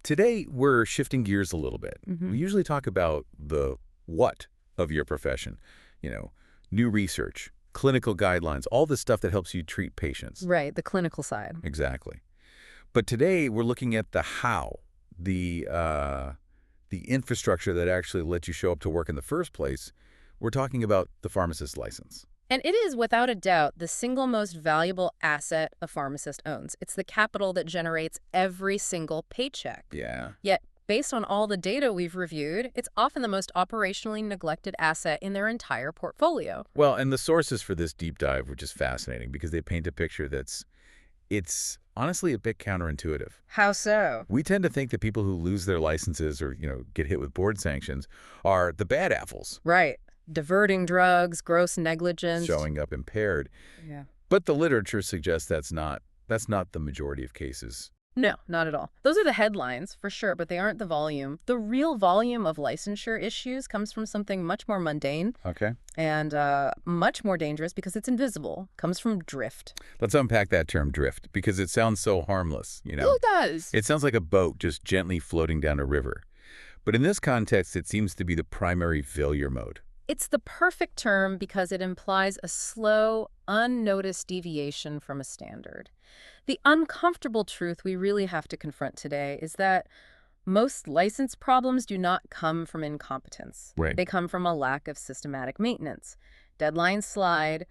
Today, we're shifting gears a little bit. Hmm. We usually talk about the what of your profession. You know, new research, clinical guidelines, all the stuff that helps you treat patients. Right, the clinical side. Exactly. But today, we're looking at the how, the infrastructure that actually lets you show up to work in the first place. We're talking about the pharmacist license. And it is, without a doubt, the single most valuable asset a pharmacist owns. It's the capital that generates every single paycheck. Yeah. Yet, based on all the data we've reviewed, it's often the most operationally neglected asset in their entire portfolio. Well, and the sources for this deep dive were just fascinating because they paint a picture it's honestly a bit counterintuitive. How so? We tend to think that people who lose their licenses or, get hit with board sanctions are the bad apples, Right. Diverting drugs, gross negligence. showing up impaired. Yeah. But the literature suggests that's not the majority of cases. No, not at all. Those are the headlines, for sure, but they aren't the volume. The real volume of licensure issues comes from something much more mundane Okay. and much more dangerous because it's invisible. Comes from drift. Let's unpack that term drift because it sounds so harmless, It does. It sounds like a boat just gently floating down a river. But in this context, it seems to be the primary failure mode. It's the perfect term because it implies a slow, unnoticed deviation from a standard. The uncomfortable truth we really have to confront today is that most license problems do not come from incompetence. Right. They come from a lack of systematic maintenance. Deadlines slide,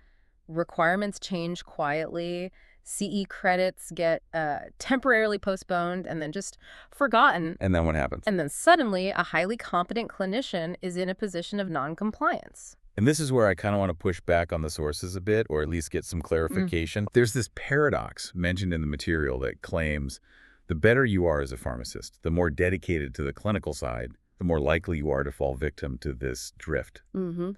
requirements change quietly, CE credits get temporarily postponed and then just forgotten. And then what happens? And then suddenly, a highly competent clinician is in a position of noncompliance. And this is where I kind of want to push back on the sources a bit, or at least get some clarification. There's this paradox mentioned in the material that claims the better you are as a pharmacist, the more dedicated to the clinical side, the more likely you are to fall victim to this drift. Mm-hmm.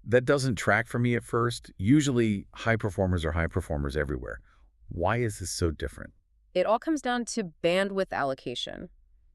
That doesn't track for me at first. Usually, high performers are high performers everywhere. Why is this so different? It all comes down to bandwidth allocation.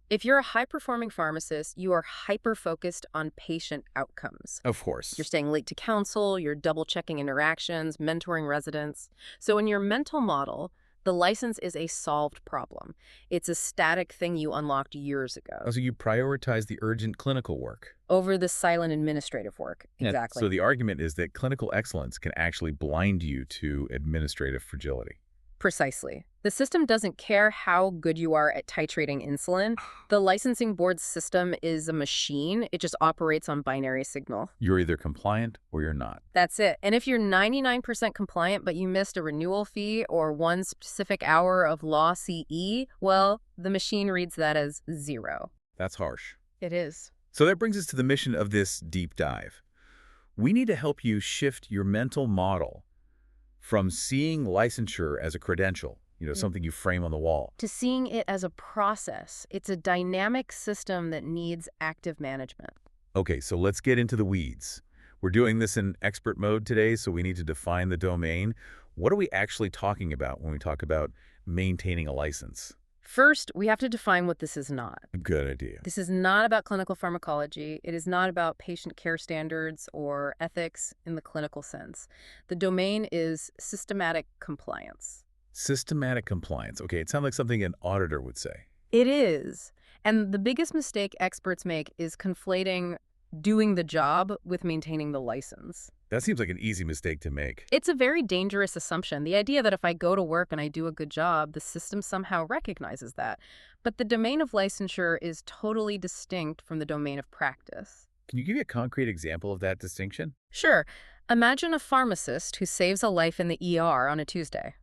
If you're a high-performing pharmacist, you are hyper-focused on patient outcomes. Of course. You're staying late to counsel, you're double-checking interactions, mentoring residents. So in your mental model, the license is a solved problem. It's a static thing you unlocked years ago. So you prioritize the urgent clinical work. Over the silent administrative work. Yeah, Exactly. so the argument is that clinical excellence can actually blind you to administrative fragility. Precisely. The system doesn't care how good you are at titrating insulin. The licensing board system is a machine. It just operates on binary signal. You're either compliant or you're not. That's it. And if you're 99% compliant but you missed a renewal fee or one specific hour of law CE, well, the machine reads that as 0. That's harsh. It is. So that brings us to the mission of this deep dive. We need to help you shift your mental model from seeing licensure as a credential, something you frame on the wall. To seeing it as a process. It's a dynamic system that needs active management. Okay, so let's get into the weeds. We're doing this in expert mode today, so we need to define the domain. What are we actually talking about when we talk about maintaining a license? First, we have to define what this is not. Good idea. This is not about clinical pharmacology. It is not about patient care standards or ethics in the clinical sense. The domain is systematic compliance. Systematic compliance. Okay, it sounds like something an auditor would say. It is. And the biggest mistake experts make is conflating doing the job with maintaining the license. That seems like an easy mistake to make. It's a very dangerous assumption, the idea that if I go to work and I do a good job, the system somehow recognizes that. But the domain of licensure is totally distinct from the domain of practice. Can you give me a concrete example of that distinction? Sure. Imagine a pharmacist who saves a life in the ER on a Tuesday.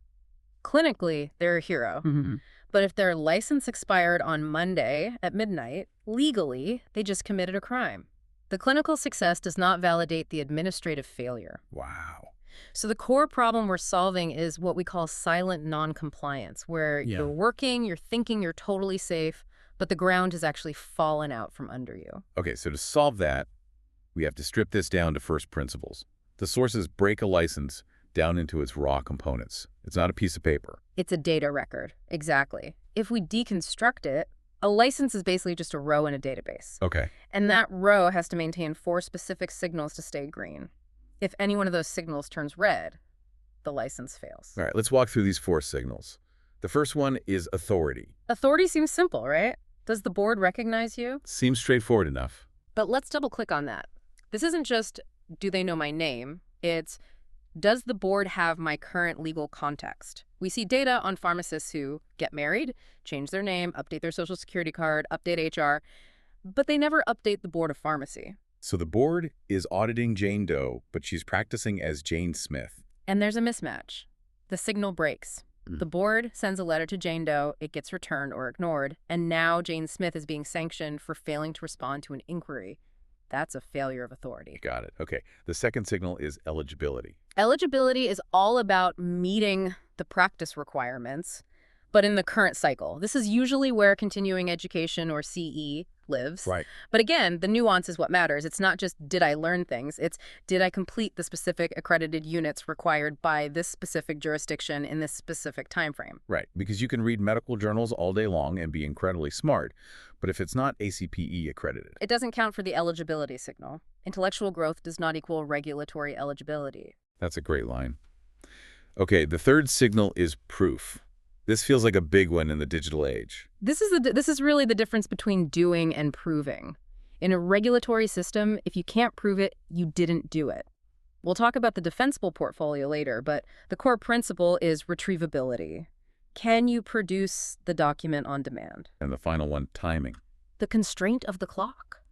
Clinically, they're a hero. Mm-hmm. But if their license expired on Monday at midnight, legally, they just committed a crime. The clinical success does not validate the administrative failure. Wow. So the core problem we're solving is what we call silent non-compliance, where you're working, you're thinking you're totally safe, but the ground has actually fallen out from under you. Okay, so to solve that, we have to strip this down to first principles. The sources break a license down into its raw components. It's not a piece of paper. It's a data record. Exactly. If we deconstruct it, a license is basically just a row in a database. Okay. And that row has to maintain 4 specific signals to stay green. If any one of those signals turns red, the license fails. All right, let's walk through these 4 signals. The first one is authority. Authority seems simple, right? Does the board recognize you? Seems straightforward enough. But let's double-click on that. This isn't just, do they know my name? It's, does the board have my current legal context? We see data on pharmacists who get married, change their name, update their social security card, update HR, but they never update the board of pharmacy. So the board is auditing Jane Doe, but she's practicing as Jane Smith. And there's a mismatch. The signal breaks. The board sends a letter to Jane Doe, it gets returned or ignored, and now Jane Smith is being sanctioned for failing to respond to an inquiry. That's a failure of authority. Got it. Okay. The second signal is eligibility. Eligibility is all about meeting the practice requirements, but in the current cycle. This is usually where continuing education, or CE, lives. Right. But again, the nuance is what matters. It's not just did I learn things, it's did I complete the specific accredited units required by this specific jurisdiction in this specific time frame. Right. Because you can read medical journals all day long and be incredibly smart, but if it's not ACPE accredited, It doesn't count for the eligibility signal. Intellectual growth does not equal regulatory eligibility. that's a great line. Okay, the third signal is proof. This feels like a big one in the digital age. This is really the difference between doing and proving. In a regulatory system, if you can't prove it, you didn't do it. We'll talk about the defensible portfolio later, but the core principle is retrievability. Can you produce the document on demand? And the final one, timing. The constraint of the clock.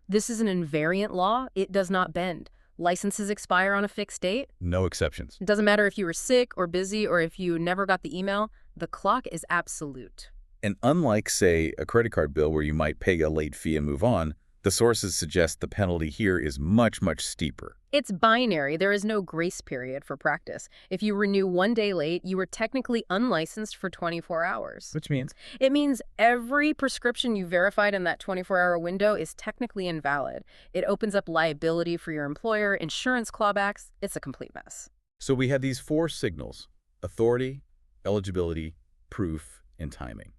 This is an invariant law. It does not bend. Licenses expire on a fixed date. No exceptions. It doesn't matter if you were sick or busy or if you never got the email. The clock is absolute. And unlike, say, a credit card bill where you might pay a late fee and move on, the sources suggest the penalty here is much, much steeper. It's binary. There is no grace period for practice. If you renew 1 day late, you are technically unlicensed for 24 hours. Which means? It means every prescription you verified in that 24-hour window is technically invalid. It opens up liability for your employer, insurance clawbacks. It's a complete mess. So we had these 4 signals: authority, eligibility, proof, and timing.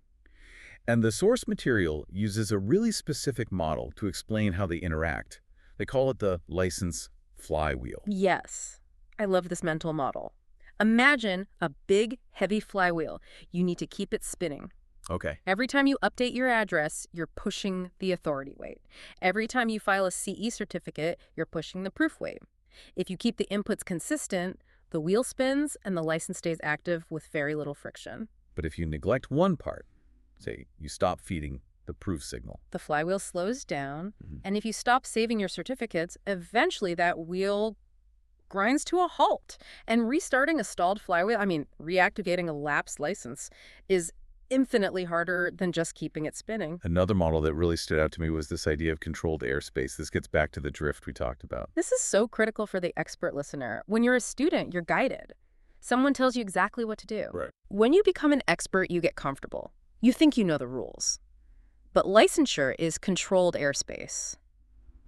And the source material uses a really specific model to explain how they interact. They call it the license flywheel. Yes, I love this mental model. Imagine a big, heavy flywheel. You need to keep it spinning. Okay. Every time you update your address, you're pushing the authority weight. Every time you file a CE certificate, you're pushing the proof weight. If you keep the inputs consistent, the wheel spins and the license stays active with very little friction. But if you neglect one part, say you stop feeding the proof signal, The flywheel slows down, and if you stop saving your certificates, eventually that wheel grinds to a halt. And restarting a stalled flywheel, reactivating a lapsed license, is infinitely harder than just keeping it spinning. Another model that really stood out to me was this idea of controlled airspace. This gets back to the drift we talked about. This is so critical for the expert listener. When you're a student, you're guided. Someone tells you exactly what to do. Right. When you become an expert, you get comfortable. You think you know the rules. But licensure is controlled airspace.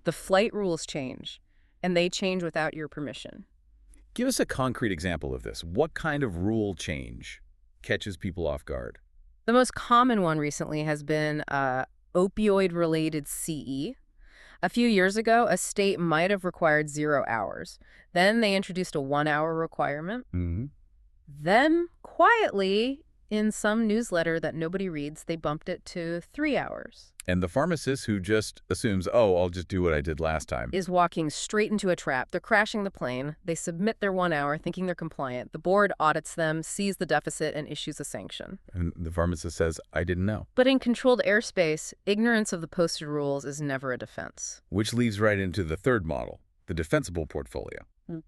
The flight rules change, and they change without your permission. Give us a concrete example of this. What kind of rule change catches people off guard? The most common one recently has been opioid-related CE. A few years ago, a state might have required 0 hours. Then they introduced a 1-hour requirement. Then, quietly, in some newsletter that nobody reads, they bumped it to 3 hours. And the pharmacist who just assumes, oh, I'll just do what I did last time, Is walking straight into a trap. They're crashing the plane. They submit their 1 hour thinking they're compliant. The board audits them, sees the deficit, and issues a sanction. and the pharmacist says, I didn't know. But in controlled airspace, ignorance of the posted rules is never a defense. Which leads right into the third model, the defensible portfolio. Mm.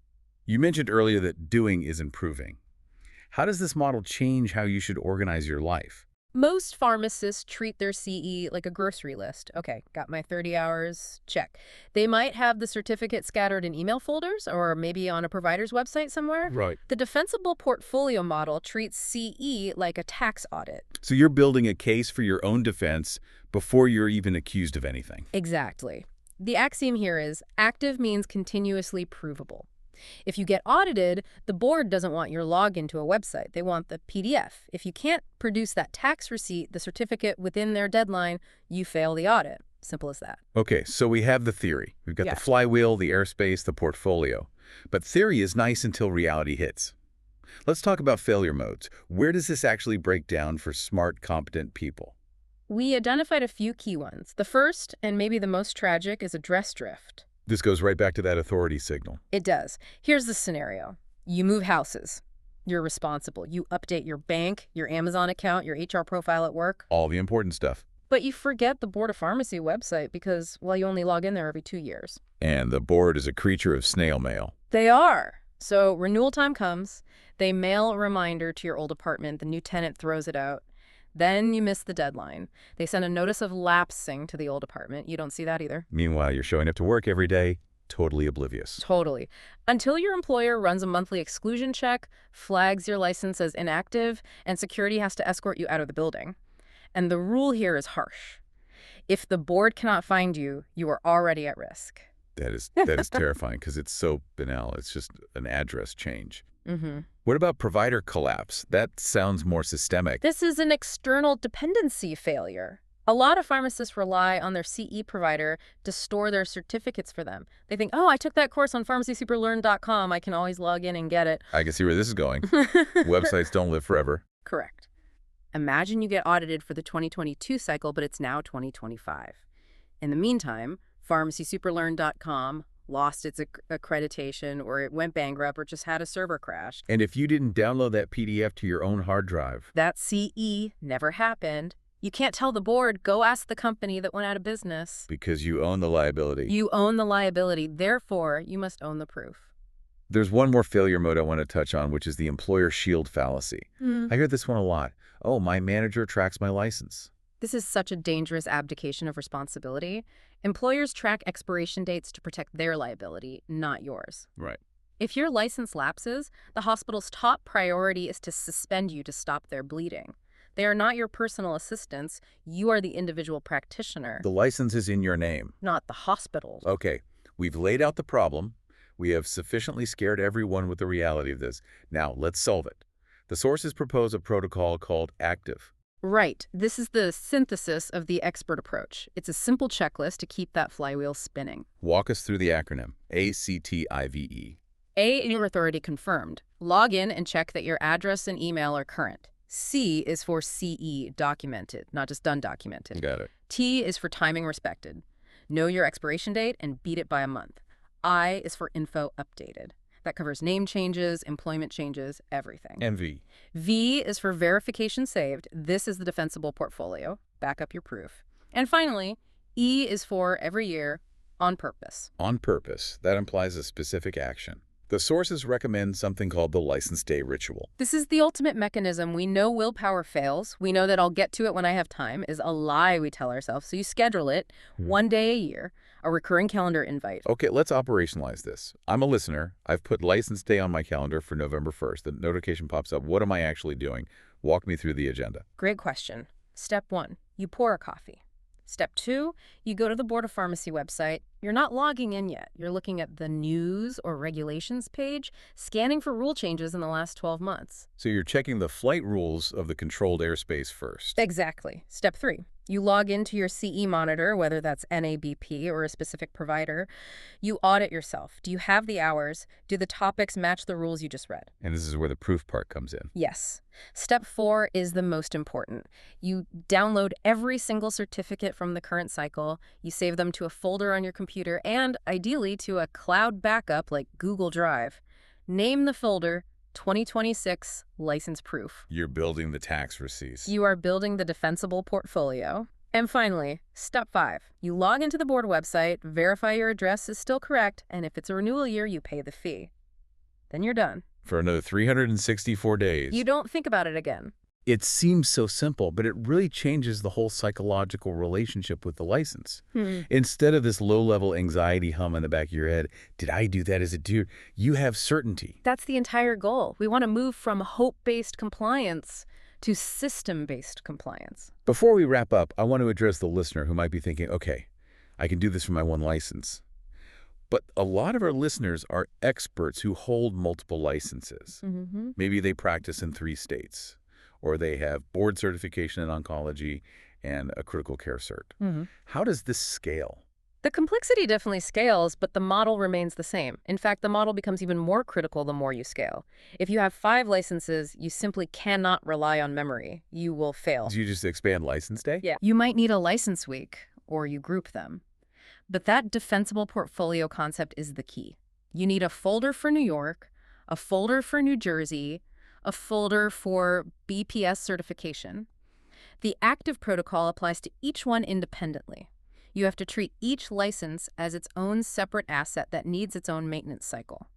You mentioned earlier that doing is improving. How does this model change how you should organize your life? Most pharmacists treat their CE like a grocery list. Okay, got my 30 hours, check. They might have the certificate scattered in email folders or maybe on a provider's website somewhere. Right. The defensible portfolio model treats CE like a tax audit. So you're building a case for your own defense before you're even accused of anything. Exactly. The axiom here is active means continuously provable. If you get audited, the board doesn't want your login to a website. They want the PDF. If you can't produce that tax receipt, the certificate within their deadline, you fail the audit. Simple as that. Okay, so we have the theory. We've got Yeah. the flywheel, the airspace, the portfolio. But theory is nice until reality hits. Let's talk about failure modes. Where does this actually break down for smart, competent people? We identified a few key ones. The first, and maybe the most tragic, is address drift. This goes right back to that authority signal. It does. Here's the scenario. You move houses. You're responsible. You update your bank, your Amazon account, your HR profile at work. All the important stuff. But you forget the Board of Pharmacy website because, well, you only log in there every 2 years. And the board is a creature of snail mail. They are. So renewal time comes. They mail a reminder to your old apartment. The new tenant throws it out. Then you miss the deadline. They send a notice of lapsing to the old apartment. You don't see that either. Meanwhile, you're showing up to work every day, totally oblivious. Totally. Until your employer runs a monthly exclusion check, flags your license as inactive, and security has to escort you out of the building. And the rule here is harsh. If the board cannot find you, you are already at risk. That is terrifying because it's so banal. It's just an address change. Mm-hmm. What about provider collapse? That sounds more systemic. This is an external dependency failure. A lot of pharmacists rely on their CE provider to store their certificates for them. They think, oh, I took that course on pharmacysuperlearn.com. I can always log in and get it. I can see where this is going. Websites don't live forever. Correct. Imagine you get audited for the 2022 cycle, but it's now 2025. In the meantime, pharmacysuperlearn.com lost its accreditation, or it went bankrupt, or just had a server crash. And if you didn't download that PDF to your own hard drive, that CE never happened. You can't tell the board, go ask the company that went out of business. because you own the liability. You own the liability, therefore you must own the proof. There's one more failure mode I want to touch on, which is the employer shield fallacy. I hear this one a lot. Oh, my manager tracks my license. This is such a dangerous abdication of responsibility. Employers track expiration dates to protect their liability, not yours. Right. If your license lapses, the hospital's top priority is to suspend you to stop their bleeding. They are not your personal assistants. You are the individual practitioner, The license is in your name. not the hospital. Okay, we've laid out the problem. We have sufficiently scared everyone with the reality of this. Now, let's solve it. The sources propose a protocol called ACTIVE. Right. This is the synthesis of the expert approach. It's a simple checklist to keep that flywheel spinning. Walk us through the acronym, ACTIVE. A, your authority confirmed. Log in and check that your address and email are current. C is for CE, documented, not just done documented. Got it. T is for timing respected. Know your expiration date and beat it by a month. I is for info updated. That covers name changes, employment changes, everything. MV. V is for verification saved. This is the defensible portfolio. Back up your proof. And finally, E is for every year, on purpose. On purpose. That implies a specific action. The sources recommend something called the license day ritual. This is the ultimate mechanism. We know willpower fails. We know that I'll get to it when I have time is a lie we tell ourselves. So you schedule it one day a year, a recurring calendar invite. Okay, let's operationalize this. I'm a listener. I've put license day on my calendar for November 1st. The notification pops up. What am I actually doing? Walk me through the agenda. Great question. Step 1, you pour a coffee. Step 2, you go to the Board of Pharmacy website. You're not logging in yet. You're looking at the news or regulations page, scanning for rule changes in the last 12 months. So you're checking the flight rules of the controlled airspace first. Exactly. Step 3, you log into your CE monitor, whether that's NABP or a specific provider. You audit yourself. Do you have the hours? Do the topics match the rules you just read? And this is where the proof part comes in. Yes. Step 4 is the most important. You download every single certificate from the current cycle. You save them to a folder on your computer and, ideally, to a cloud backup like Google Drive. Name the folder 2026 License Proof. You're building the tax receipts. You are building the defensible portfolio. And finally, step 5. You log into the board website, verify your address is still correct, and if it's a renewal year, you pay the fee. Then you're done. For another 364 days. You don't think about it again. It seems so simple, but it really changes the whole psychological relationship with the license. Instead of this low-level anxiety hum in the back of your head, did I do that as a dude? You have certainty. That's the entire goal. We want to move from hope-based compliance to system-based compliance. Before we wrap up, I want to address the listener who might be thinking, okay, I can do this for my one license. But a lot of our listeners are experts who hold multiple licenses. Maybe they practice in 3 states, or they have board certification in oncology and a critical care cert. How does this scale? The complexity definitely scales, but the model remains the same. In fact, the model becomes even more critical the more you scale. If you have 5 licenses, you simply cannot rely on memory. You will fail. Do you just expand license day? Yeah. You might need a license week, or you group them. But that defensible portfolio concept is the key. You need a folder for New York, a folder for New Jersey, a folder for BPS certification. The active protocol applies to each one independently. You have to treat each license as its own separate asset that needs its own maintenance cycle.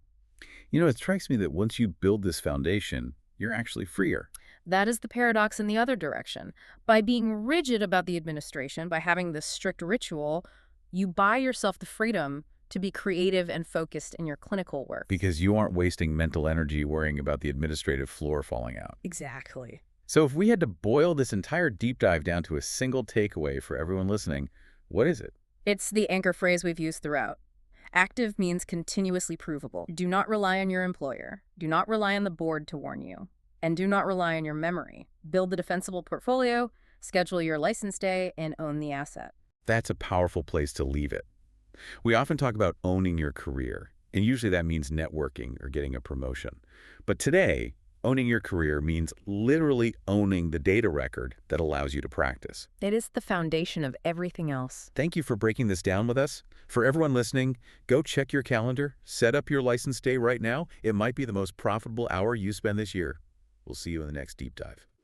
You know, it strikes me that once you build this foundation, you're actually freer. That is the paradox in the other direction. By being rigid about the administration, by having this strict ritual, you buy yourself the freedom to be creative and focused in your clinical work. Because you aren't wasting mental energy worrying about the administrative floor falling out. Exactly. So if we had to boil this entire deep dive down to a single takeaway for everyone listening, what is it? It's the anchor phrase we've used throughout. Active means continuously provable. Do not rely on your employer. Do not rely on the board to warn you. And do not rely on your memory. Build the defensible portfolio, schedule your license day, and own the asset. That's a powerful place to leave it. We often talk about owning your career, and usually that means networking or getting a promotion. But today, owning your career means literally owning the data record that allows you to practice. It is the foundation of everything else. Thank you for breaking this down with us. For everyone listening, go check your calendar, set up your license day right now. It might be the most profitable hour you spend this year. We'll see you in the next deep dive.